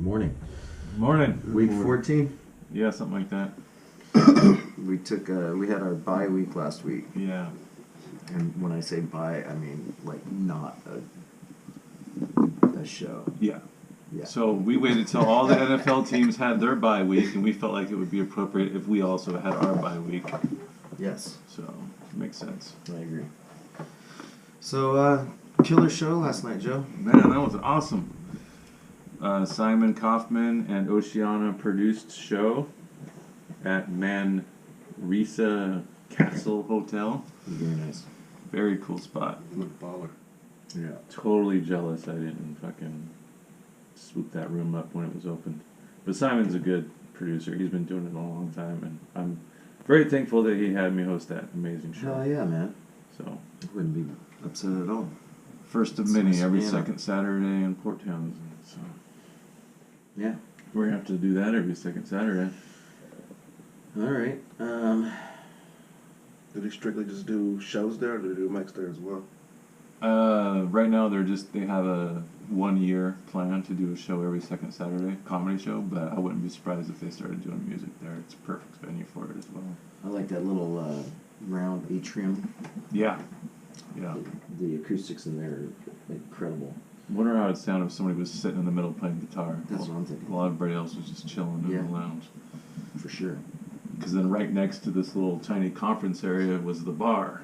Good morning. Morning. Week 14. Yeah, something like that. We had our bye week last week. Yeah. And when I say bye, I mean like not a show. Yeah. Yeah. So we waited till all the NFL teams had their bye week, and we felt like it would be appropriate if we also had our bye week. Yes. So it makes sense. I agree. So, killer show last night, Joe. Man, that was awesome. Simon Kaufman and Oceana produced show at Manresa Castle Hotel. Very nice. Very cool spot. Look baller. Yeah. Totally jealous I didn't fucking swoop that room up when it was opened. But Simon's a good producer. He's been doing it a long time, and I'm very thankful that he had me host that amazing show. Hell yeah, man. So, I wouldn't be upset at all. first of It's many nice, every yeah. second Saturday in Port Townsend. So, Yeah. we're going to have to do that every second Saturday. All right. Did he strictly just do shows there, or did he do mics there as well? Right now they have a 1 year plan to do a show every second Saturday, comedy show, but I wouldn't be surprised if they started doing music there. It's a perfect venue for it as well. I like that little round atrium. Yeah. Yeah. The acoustics in there are incredible. Wonder how it'd sound if somebody was sitting in the middle playing guitar. That's what I'm thinking. While everybody else was just chilling in Yeah. the lounge. For sure. Because then right next to this little tiny conference area was the bar.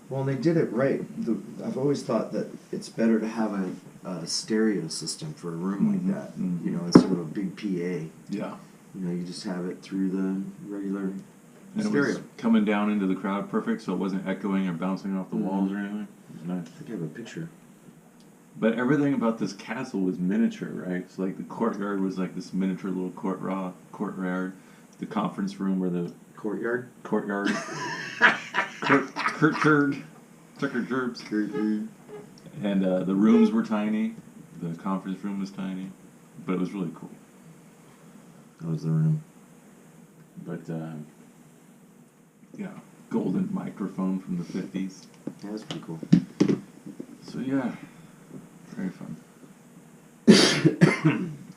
Well, they did it right. I've always thought that it's better to have a stereo system for a room like that. Mhm. You know, instead of a big PA. Yeah. You know, you just have it through the regular And it stereo. was coming down into the crowd perfect, so it wasn't echoing or bouncing off the Mhm. walls or anything. It was nice. I think I have a picture. But everything about this castle was miniature, right? So like the courtyard was like this miniature little courtyard. The conference room where the Courtyard? courtyard. Tucker And the rooms were tiny. The conference room was tiny. But it was really cool. That was the room. But, yeah. Golden microphone from the 50s. Yeah, that's pretty cool. So, yeah. Very fun.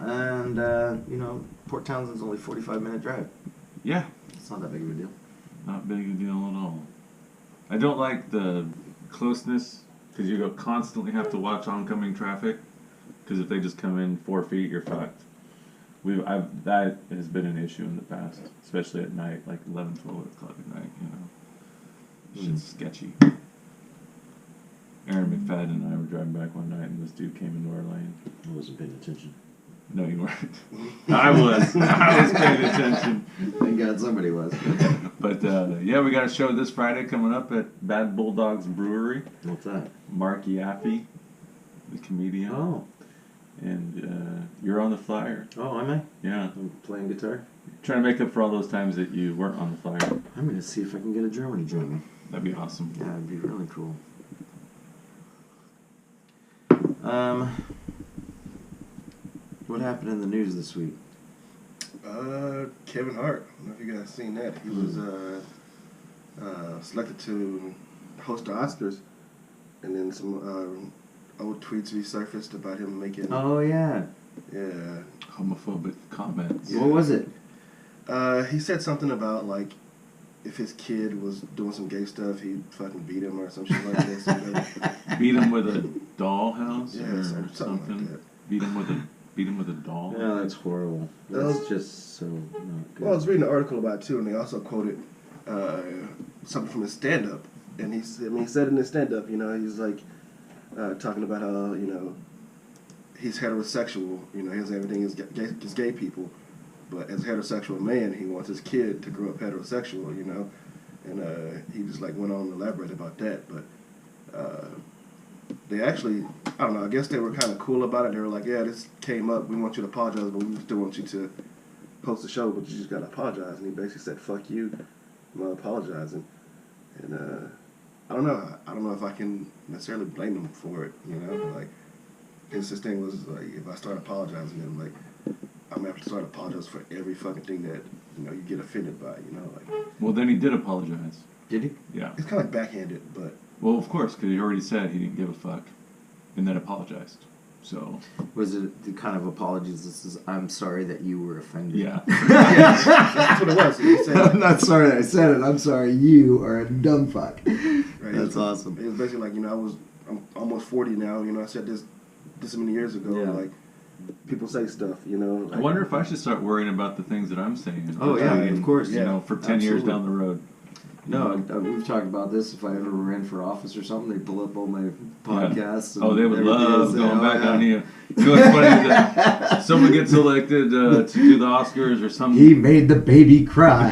And, you know, Port Townsend's only 45-minute drive. Yeah. It's not that big of a deal. Not big a deal at all. I don't like the closeness because you constantly have to watch oncoming traffic. Because if they just come in 4 feet, you're fucked. That has been an issue in the past, especially at night, like 11, 12 o'clock at night. You know, shit's sketchy. Aaron McFadden and I were driving back one night, and this dude came into our lane. I wasn't paying attention. No, you weren't. I was. I was paying attention. Thank God somebody was. But yeah, we got a show this Friday coming up at Bad Bulldogs Brewery. What's that? Mark Yaffe, the comedian. Oh. And you're on the flyer. Oh, am I? Yeah. I'm playing guitar? Trying to make up for all those times that you weren't on the flyer. I'm going to see if I can get a drummer to join me. That'd be awesome. Yeah, it'd be really cool. What happened in the news this week? Kevin Hart. I don't know if you guys seen that. He was selected to host the Oscars, and then some old tweets resurfaced about him making. Oh, yeah. Yeah. Homophobic comments. Yeah. What was it? He said something about like if his kid was doing some gay stuff, he'd fucking beat him or some shit like this. Beat him with a dollhouse Yeah, or something like that. Beat him with a doll. Yeah, that's horrible. That's just so not good. Well, I was reading an article about it too, and they also quoted something from his stand-up, and he said in his stand-up, you know, he's like talking about how, you know, he's heterosexual, you know, he has everything is gay people, but as a heterosexual man, he wants his kid to grow up heterosexual, you know, and he just like went on to elaborate about that, but they actually, I don't know, I guess they were kind of cool about it. They were like, yeah, this came up, we want you to apologize, but we still want you to post the show, but you just gotta apologize. And he basically said, fuck you, I'm not apologizing. And I don't know if I can necessarily blame him for it, you know, like his thing was like, if I start apologizing, then like I'm gonna have to start apologizing for every fucking thing that, you know, you get offended by, you know, like. Well, then he did apologize. Did he? Yeah. It's kind of like backhanded, but. Well, of course, because he already said he didn't give a fuck, and then apologized. So Was it the kind of apologies? This is, I'm sorry that you were offended. yeah. That's what it was. He said, I'm not sorry that I said it. I'm sorry you are a dumb fuck. right, That's awesome. It was basically like, I'm almost 40 now. I said this many years ago. Yeah. Like, people say stuff. I wonder if I should start worrying about the things that I'm saying. Oh, yeah, of course. For 10 years Absolutely. down the road. No, we've talked about this. If I ever ran for office or something, they'd pull up all my podcasts. Oh, they would everything love and say, going back yeah. on you. You know what's funny is that someone gets elected to do the Oscars or something. He made the baby cry.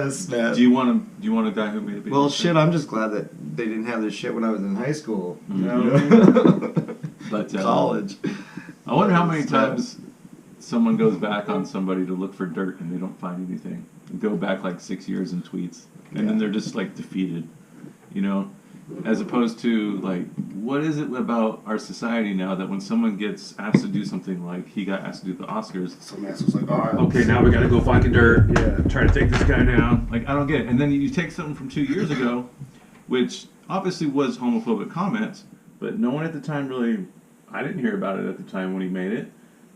Snap. Do you want a guy who made a baby? Well, cry? shit, I'm just glad that they didn't have this shit when I was in high school. You Mhm. know? But College. I wonder how many times someone goes back on somebody to look for dirt and they don't find anything. And go back like 6 years in tweets, and then they're just like defeated, as opposed to like, what is it about our society now that when someone gets asked to do something, like he got asked to do the Oscars, Some ass was like, all right. okay, now we gotta go find dirt, Yeah. try to take this guy down. Like, I don't get it. And then you take something from 2 years ago, which obviously was homophobic comments, but no one at the time really, I didn't hear about it at the time when he made it.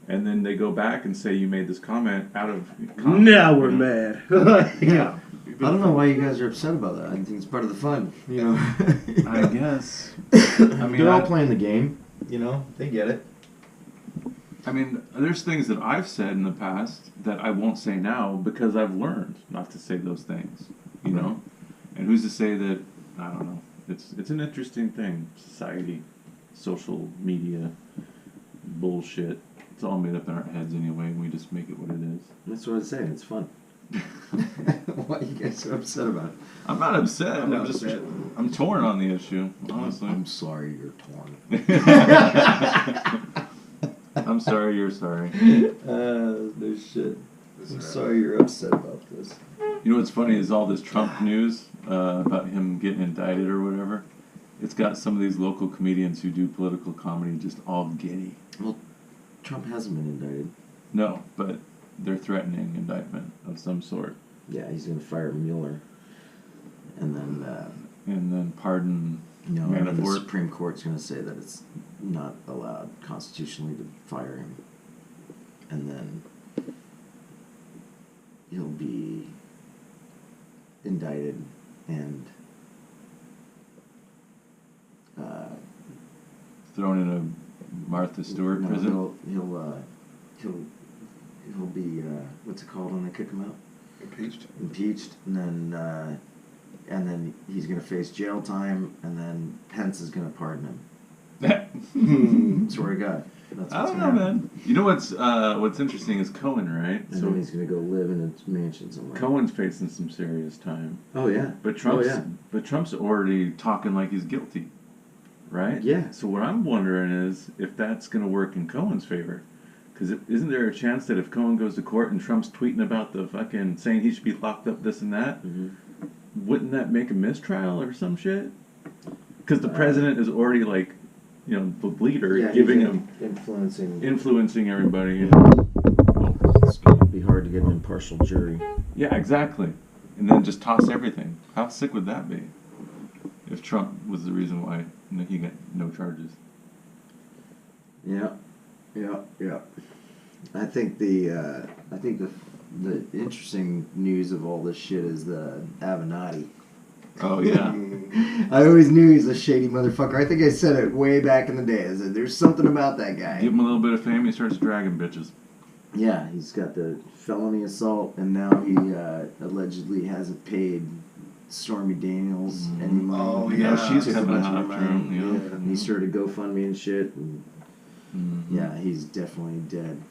And then they go back and say you made this comment out of comment. Now we're mad. Yeah. I don't know why you guys are upset about that. I think it's part of the fun. I guess. I mean, they're all playing the game. They get it. I mean, there's things that I've said in the past that I won't say now because I've learned not to say those things. And who's to say that? I don't know. It's an interesting thing. Society, social media, bullshit. It's all made up in our heads anyway, and we just make it what it is. That's what I'm saying. It's fun. Why are you guys so upset about it? I'm not upset. I'm not I'm just upset. I'm torn on the issue, honestly. I'm sorry you're torn. I'm sorry you're sorry. No shit. I'm sorry you're upset about this. You know what's funny is all this Trump news about him getting indicted or whatever. It's got some of these local comedians who do political comedy just all giddy. Well, Trump hasn't been indicted. No, but they're threatening indictment of some sort. Yeah, he's going to fire Mueller. And then pardon and then the Manafort. Supreme Court's going to say that it's not allowed constitutionally to fire him. And then he'll be indicted and Thrown in a Martha Stewart no, prison. he'll be what's it called when they kick him out? Impeached. And then he's gonna face jail time, and then Pence is gonna pardon him. Swear to God. That's I what's don't gonna know, happen. man. You know what's interesting is Cohen, right? And then he's gonna go live in a mansion somewhere. Cohen's facing some serious time. Oh yeah. But Trump's Oh, yeah. but Trump's already talking like he's guilty, right? Yeah. So what I'm wondering is if that's going to work in Cohen's favor, because isn't there a chance that if Cohen goes to court and Trump's tweeting about the fucking saying he should be locked up, this and that, wouldn't that make a mistrial or some shit? Because the president is already like, the leader, Yeah, giving he's him influencing everybody. It's gonna be hard to get an impartial jury. Yeah, exactly. And then just toss everything. How sick would that be? If Trump was the reason why he got no charges. Yeah. I think the interesting news of all this shit is the Avenatti. Oh yeah. I always knew he's a shady motherfucker. I think I said it way back in the day. I said, there's something about that guy. Give him a little bit of fame, he starts dragging bitches. Yeah, he's got the felony assault, and now he allegedly hasn't paid Stormy Daniels any money. Oh, Yeah, yeah. she's Took a coming bunch of after money. him. Yeah. And he started GoFundMe and shit. And Mhm. yeah, he's definitely dead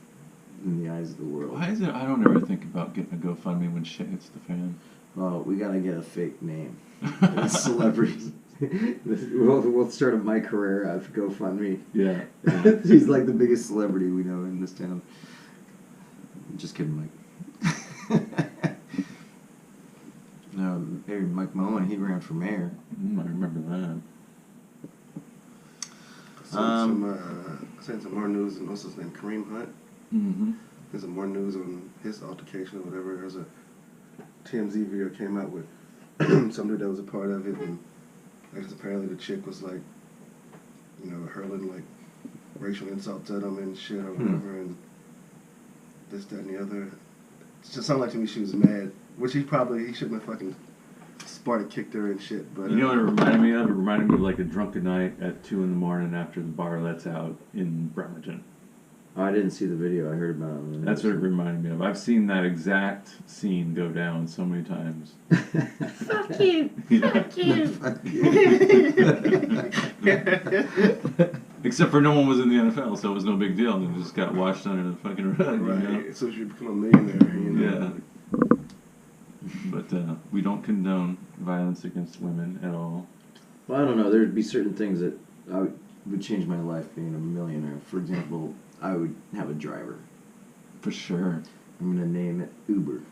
in the eyes of the world. Why is it I don't ever think about getting a GoFundMe when shit hits the fan? Well, we gotta get a fake name. A celebrity. We'll start a Mike Herrera of GoFundMe. Yeah. He's like the biggest celebrity we know in this town. Just kidding, Mike. No, hey, Mike Mullen, he ran for mayor. I remember that. Saying some more news, and what's his name, Kareem Hunt. Mm-hmm. There's some more news on his altercation or whatever. There's a TMZ video came out with some dude that was a part of it, and I guess apparently the chick was like hurling like racial insults at him and shit or whatever, and this, that, and the other. It just sounded like to me she was mad, which he shouldn't have fucking Sparta kicked her and shit. But You know what it reminded me of? It reminded me of like a drunken night at 2 a.m. after the bar lets out in Bremerton. Oh, I didn't see the video. I heard about it. That's what it reminded me of. I've seen that exact scene go down so many times. Fuck you. Fuck you. Except for no one was in the NFL, so it was no big deal. And it just got washed under the fucking rug. right, You know? as soon as you become a millionaire, Yeah. But we don't condone violence against women at all. Well, I don't know. There'd be certain things that would change my life being a millionaire. For example, I would have a driver. For sure. I'm going to name it Uber.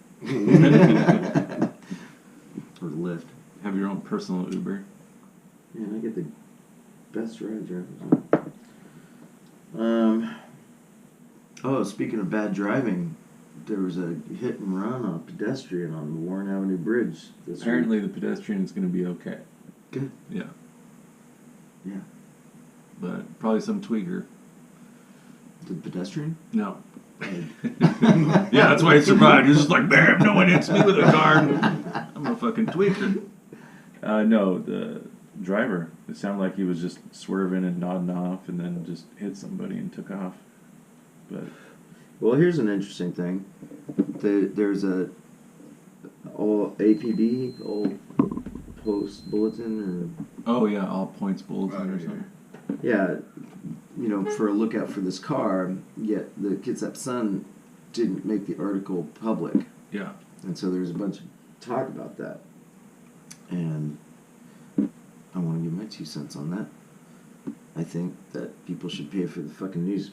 Or Lyft. Have your own personal Uber. Yeah, I get the best ride drivers. Oh, speaking of bad driving, there was a hit and run on a pedestrian on the Warren Avenue Bridge this Apparently week. the pedestrian is going to be okay. Good. Yeah. Yeah. But probably some tweaker. The pedestrian? No. Yeah, that's why he survived. He's just like, bam, no one hits me with a car. I'm a fucking tweaker. No, the driver. It sounded like he was just swerving and nodding off and then just hit somebody and took off. But Well, here's an interesting thing. There's a all APB, all post bulletin, oh yeah, all points bulletin or Right, something. or yeah, for a lookout for this car. Yet the Kitsap Sun didn't make the article public, Yeah. and so there's a bunch of talk about that. And I want to give my 2 cents on that. I think that people should pay for the fucking news.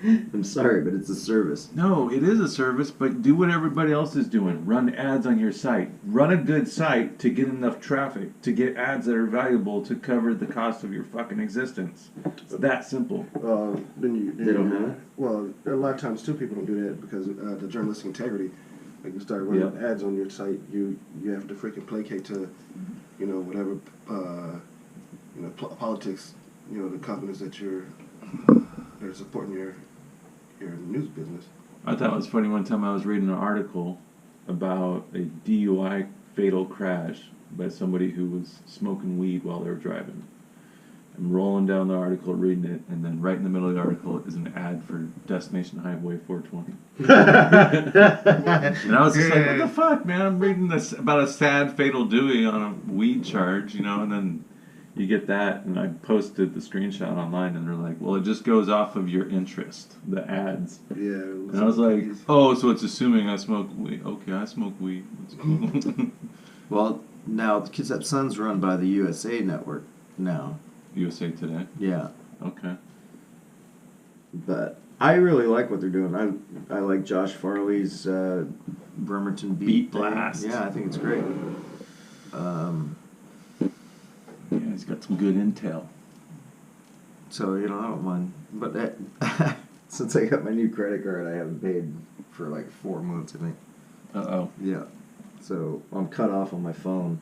I'm sorry, but it's a service. No, it is a service, but do what everybody else is doing. Run ads on your site. Run a good site to get enough traffic, to get ads that are valuable to cover the cost of your fucking existence. It's that simple. They don't have it? Well, a lot of times too, people don't do that because the journalistic integrity. Like you start running ads on your site, you have to freaking placate to, whatever, politics, the companies that they're supporting your news business. I thought it was funny one time I was reading an article about a DUI fatal crash by somebody who was smoking weed while they were driving. I'm rolling down the article, reading it, and then right in the middle of the article is an ad for Destination Highway 420. And I was just like, what the fuck, man? I'm reading this about a sad fatal Dewey on a weed charge, and then you get that, and I posted the screenshot online, and they're like, well, it just goes off of your interest, the ads. Yeah. And I was like, oh, so it's assuming I smoke weed. Okay, I smoke weed. That's cool. Well, now the Kitsap Sun's run by the USA Network now. USA Today? Yeah. Okay. But I really like what they're doing. I like Josh Farley's Bremerton Beat thing. Blast. Yeah, I think it's great. Yeah, he's got some good intel. So, I don't mind. But since I got my new credit card, I haven't paid for like 4 months, I think. Uh-oh. Yeah. So I'm cut off on my phone.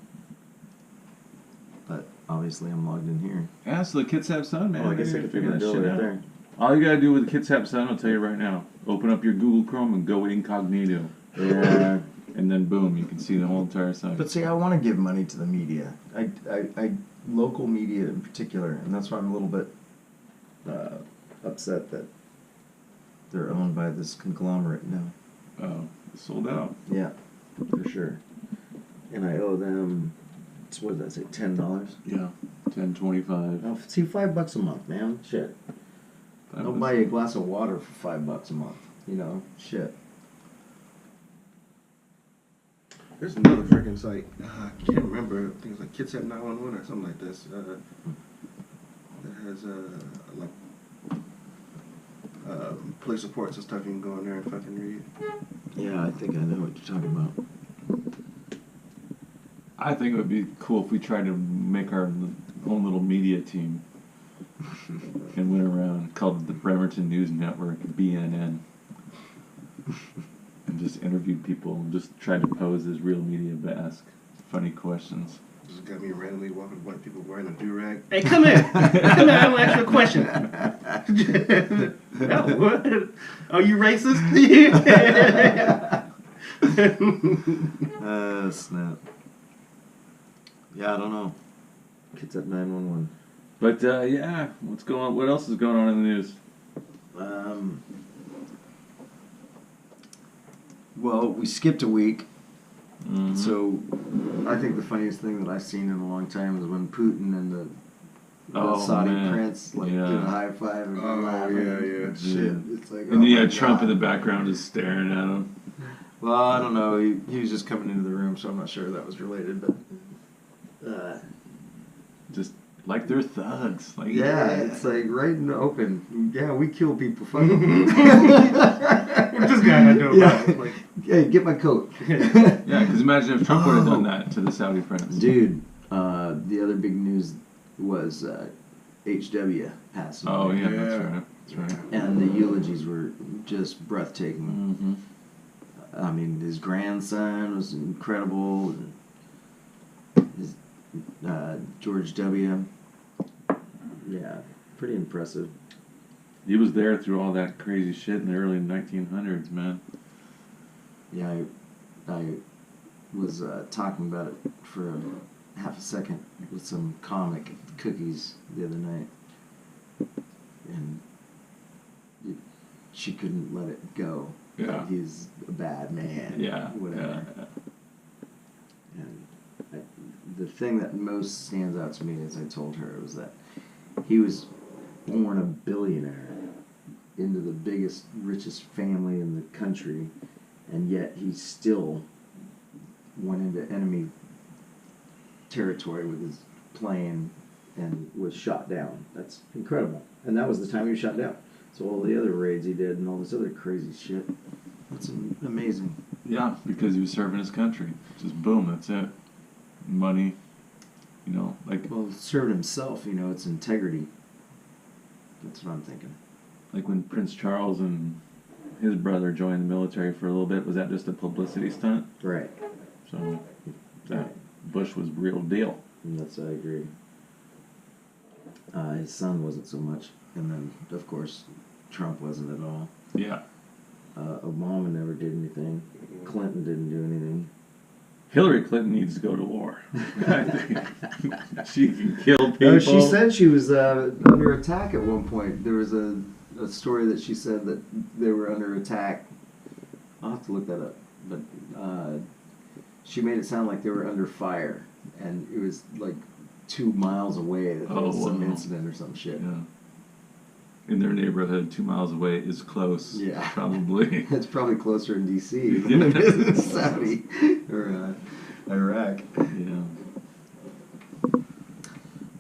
But obviously I'm logged in here. Yeah, so the Kitsap Sun, man. Oh, I guess I could figure that shit out. There. All you gotta do with the Kitsap Sun, I'll tell you right now. Open up your Google Chrome and go incognito. Yeah. And then boom, you can see the whole entire site. But see, I want to give money to the media. I local media in particular, and that's why I'm a little bit upset that they're owned by this conglomerate now. Oh, sold out. Yeah, for sure. And I owe them, what did I say, $10? Yeah, $10.25. Oh, see, $5 a month, man. Shit. I'll buy you a glass of water for $5 a month. Shit. There's another freaking site. I can't remember. I think it's like Kitsap 911 or something like this. That has police reports and stuff. You can go in there and fucking read. Yeah, I think I know what you're talking about. I think it would be cool if we tried to make our own little media team and went around, called it the Bremerton News Network, BNN, and just interviewed people and just tried to pose as real media but ask funny questions. Just got me randomly walking white people wearing a do-rag. Hey, come here. Come here. I'm gonna ask you a question. Oh, what? Are you racist? Snap. Yeah, I don't know. Kids at 911. But yeah, what's going on? What else is going on in the news? Well, we skipped a week. Mhm. So, I think the funniest thing that I've seen in a long time is when Putin and the Saudi prince did a high five and Oh, laughing. yeah. Shit, it's like. And oh you my had Trump in God. the background just staring at him. Well, I don't know. He was just coming into the room, so I'm not sure that was related. But Just like they're thugs. Like yeah, it's like right in the open. Yeah, we kill people. Fuck 'em. What's this guy gonna do about it? Like, Hey, get my coat. Yeah, because imagine if Trump would have done that to the Saudi prince. Dude, the other big news was HW passed away. Oh yeah, Yeah. that's right. That's right. And the eulogies were just breathtaking. Mm-hmm. I mean, his grandson was incredible. His, George W. Yeah, pretty impressive. He was there through all that crazy shit in the early 1900s, man. Yeah, I was talking about it for half a second with some comic cookies the other night, and she couldn't let it go. Yeah. That he's a bad man. Yeah. Whatever. Yeah. And the thing that most stands out to me, as I told her, was that he was born a billionaire into the biggest, richest family in the country, and yet he still went into enemy territory with his plane and was shot down. That's incredible. And that was the time he was shot down. So all the other raids he did and all this other crazy shit. That's amazing. Yeah, because he was serving his country. Just boom, that's it. Money, like Well, serving himself, it's integrity. That's what I'm thinking. like when Prince Charles and his brother joined the military for a little bit. Was that just a publicity stunt? Right. So that Bush was real deal. And I agree. His son wasn't so much. And then, of course, Trump wasn't at all. Yeah. Obama never did anything. Clinton didn't do anything. Hillary Clinton needs to go to war. I think she can kill people. No, she said she was under attack at one point. There was a story that she said that they were under attack. I'll have to look that up. But she made it sound like they were under fire. And it was like 2 miles away that there was some incident or some shit. Yeah. In their neighborhood, 2 miles away is close. Yeah. Probably. It's probably closer in D.C. than it is in Saudi or Iraq. Yeah.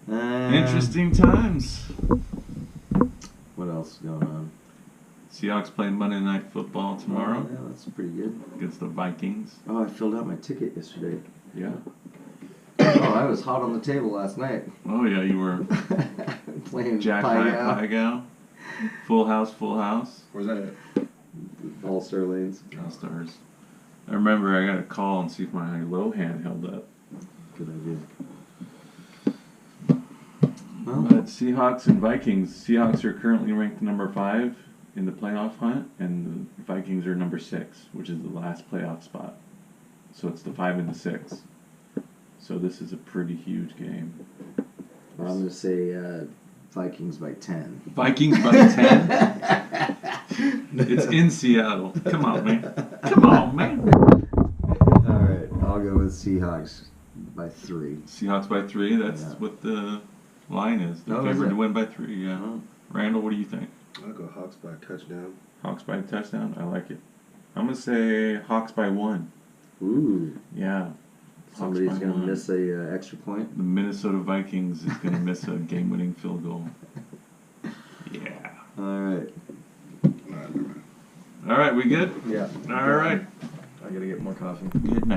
Interesting. Interesting times. What else is going on? Seahawks playing Monday Night Football tomorrow Yeah, that's pretty good. against the Vikings. Oh, I filled out my ticket yesterday. Yeah. Oh, I was hot on the table last night. Oh yeah, you were Playing Jack Pai Pie Gow. Full house, full house. Where's that at? All Star Lanes. All stars. I remember I got a call and see if my low hand held up. Good idea. But Seahawks and Vikings. Seahawks are currently ranked number 5 in the playoff hunt, and the Vikings are number 6, which is the last playoff spot. So it's the 5 and the 6. So this is a pretty huge game. I'm going to say Vikings by 10. Vikings by 10? It's in Seattle. Come on, man. Come on, man. All right, I'll go with Seahawks by 3. Seahawks by 3. That's Yeah. what the line is. They're Oh, is favored it? to win by 3, yeah. Oh. Randall, what do you think? I'll go Hawks by a touchdown. Hawks by a touchdown? I like it. I'm going to say Hawks by 1. Ooh. Yeah. Somebody's Hawks by going to 1. miss a extra point. The Minnesota Vikings is going to miss a game-winning field goal. Yeah. All right. Nah, never mind. All right, we good? Yeah. All right. I got to get more coffee. Good night.